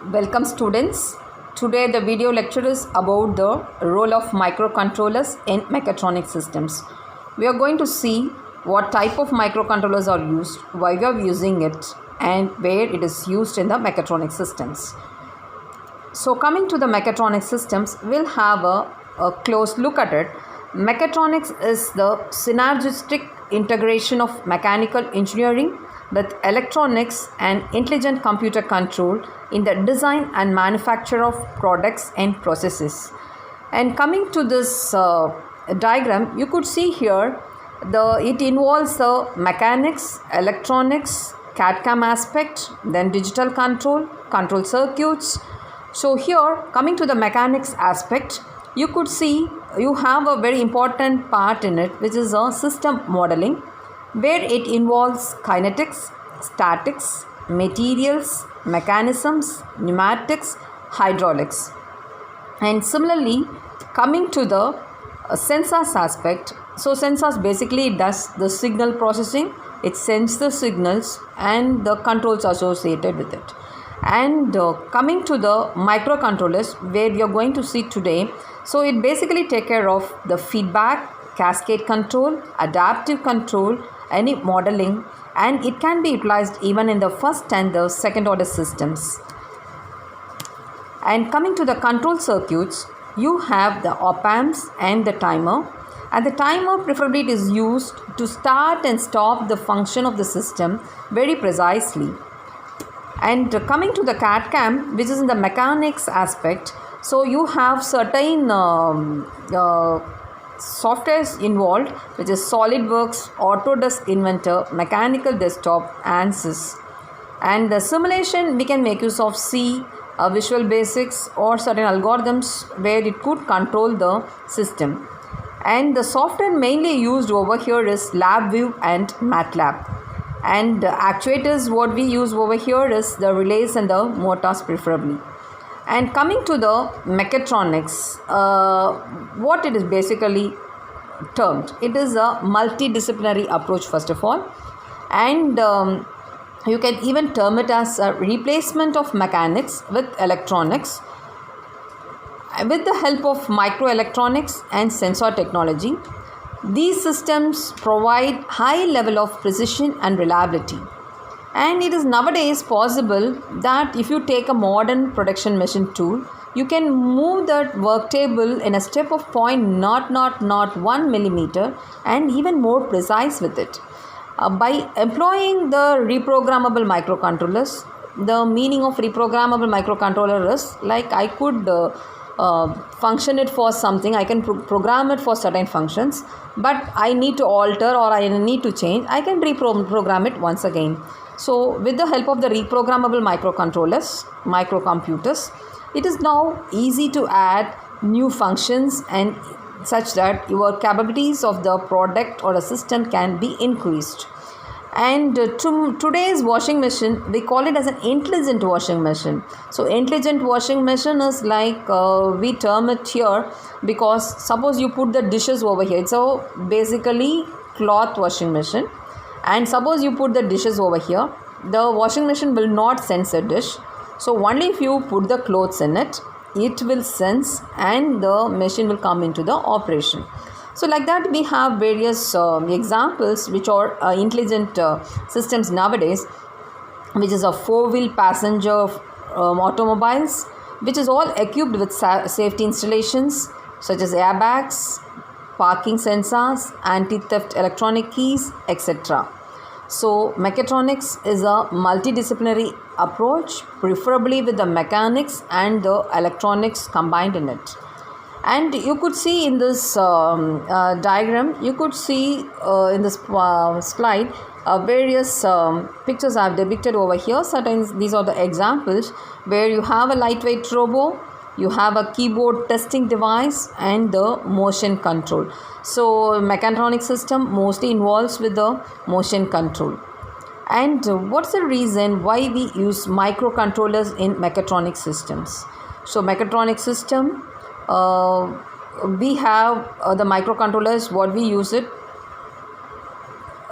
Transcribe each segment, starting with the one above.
Welcome students. Today the video lecture is about the role of microcontrollers in mechatronic systems. We are going to see what type of microcontrollers are used, why we are using it, and where it is used in the mechatronic systems. So coming to the mechatronic systems, we'll have a close look at it. Mechatronics is the synergistic integration of mechanical engineering with electronics and intelligent computer control in the design and manufacture of products and processes. And coming to this diagram, you could see here it involves the mechanics, electronics, CAD/CAM aspect, then digital control circuits. So here, coming to the mechanics aspect, you could see you have a very important part in it, which is a system modeling, where it involves kinetics, statics, materials, mechanisms, pneumatics, hydraulics. And similarly, coming to the sensors aspect, so sensors basically does the signal processing, it sends the signals and the controls associated with it. And coming to the microcontrollers, where we are going to see today, so it basically take care of the feedback, cascade control, adaptive control, any modeling, and it can be utilized even in the first and the second order systems. And coming to the control circuits, you have the op-amps and the timer. And the timer preferably it is used to start and stop the function of the system very precisely. And coming to the CAD/CAM, which is in the mechanics aspect, so you have certain softwares involved, which is SolidWorks, Autodesk Inventor, Mechanical Desktop, ANSYS. And the simulation, we can make use of C, Visual Basics, or certain algorithms where it could control the system. And the software mainly used over here is LabVIEW and MATLAB. And actuators, what we use over here is the relays and the motors preferably. And coming to the mechatronics, what it is basically termed, it is a multidisciplinary approach first of all, and you can even term it as a replacement of mechanics with electronics with the help of microelectronics and sensor technology. These systems provide high level of precision and reliability. And it is nowadays possible that if you take a modern production machine tool, you can move that work table in a step of 0.001 millimeter and even more precise with it. By employing the reprogrammable microcontrollers, the meaning of reprogrammable microcontroller is like I could function it for something, I can program it for certain functions, but I need to alter or I need to change, I can reprogram it once again. So with the help of the reprogrammable microcomputers, it is now easy to add new functions and such that your capabilities of the product or a system can be increased. And today's washing machine, we call it as an intelligent washing machine. So intelligent washing machine is like we term it here because suppose you put the dishes over here. So basically cloth washing machine. And suppose you put the dishes over here, the washing machine will not sense a dish. So only if you put the clothes in it, it will sense and the machine will come into the operation. So like that we have various examples which are intelligent systems nowadays, which is a 4-wheel passenger automobiles, which is all equipped with safety installations such as airbags, parking sensors, anti-theft electronic keys, etc. So mechatronics is a multidisciplinary approach, preferably with the mechanics and the electronics combined in it. And you could see in this diagram, you could see in this slide various pictures I have depicted over here. Sometimes these are the examples where you have a lightweight robo, you have a keyboard testing device and the motion control. So mechatronic system mostly involves with the motion control. And what's the reason why we use microcontrollers in mechatronic systems? So mechatronic system, we have the microcontrollers, what we use it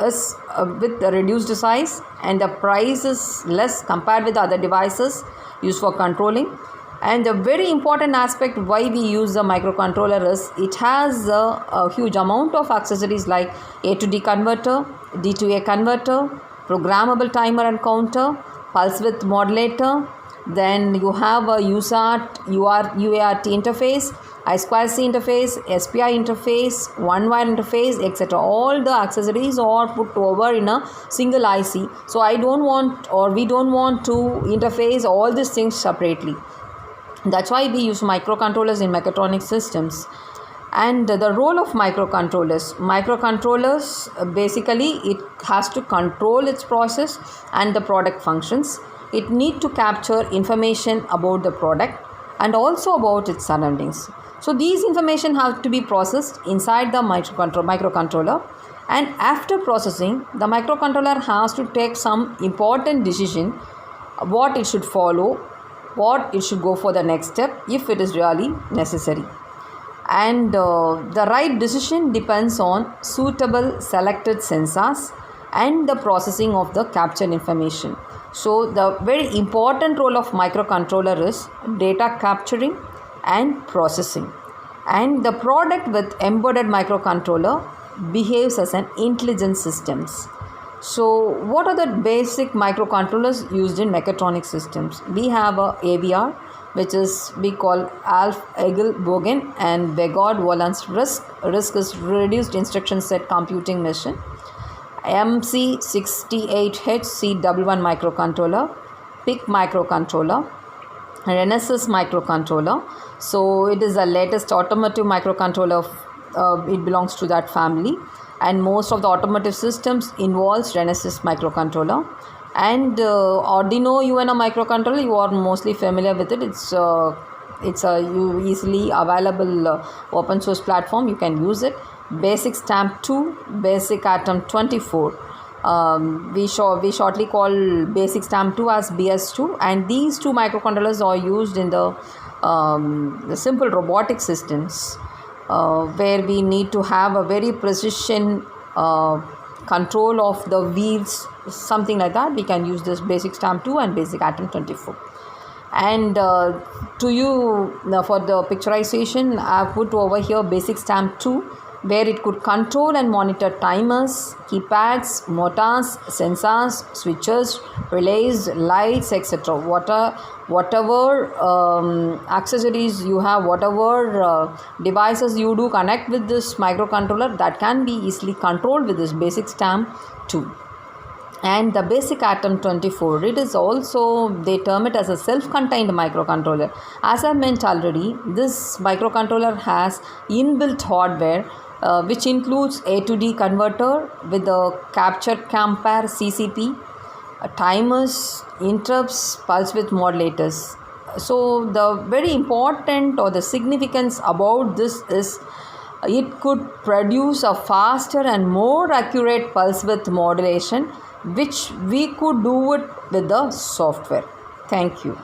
is with the reduced size and the price is less compared with other devices. used for controlling. And the very important aspect why we use the microcontroller is it has a huge amount of accessories like A to D converter, D to A converter, programmable timer and counter, pulse width modulator. Then you have a UART interface, I2C interface, SPI interface, one wire interface, etc. All the accessories are put over in a single IC. So we don't want to interface all these things separately. That's why we use microcontrollers in mechatronic systems. And the role of microcontrollers basically it has to control its process and the product functions. It need to capture information about the product and also about its surroundings. So these information have to be processed inside the microcontroller, and after processing, the microcontroller has to take some important decision what it should follow, what it should go for the next step if it is really necessary. And the right decision depends on suitable selected sensors and the processing of the captured information. So the very important role of microcontroller is data capturing and processing. And the product with embedded microcontroller behaves as an intelligent systems. So what are the basic microcontrollers used in mechatronic systems? We have a AVR, which is we call Alf Egel-Bogen and Vegard-Wolans RISC. RISC is Reduced Instruction Set Computing Machine. MC68HC11 microcontroller, PIC microcontroller, Renesas microcontroller. So it is the latest automotive microcontroller. It belongs to that family, and most of the automotive systems involves Renesas microcontroller. And Arduino UNO microcontroller, you are mostly familiar with it. It's a easily available open source platform. You can use it. Basic Stamp 2, Basic Atom 24. We shortly call Basic Stamp 2 as BS2, and these two microcontrollers are used in the simple robotic systems where we need to have a very precision control of the wheels, something like that. We can use this Basic Stamp 2 and Basic Atom 24. And for the picturization, I have put over here Basic Stamp 2, where it could control and monitor timers, keypads, motors, sensors, switches, relays, lights, etc. Whatever accessories you have, whatever devices you do connect with this microcontroller, that can be easily controlled with this Basic Stamp 2. And the Basic Atom 24, it is also, they term it as a self-contained microcontroller. As I meant already, this microcontroller has inbuilt hardware which includes A to D converter with the capture compare CCP, timers, interrupts, pulse width modulators. So the very important or the significance about this is it could produce a faster and more accurate pulse width modulation, which we could do it with the software. Thank you.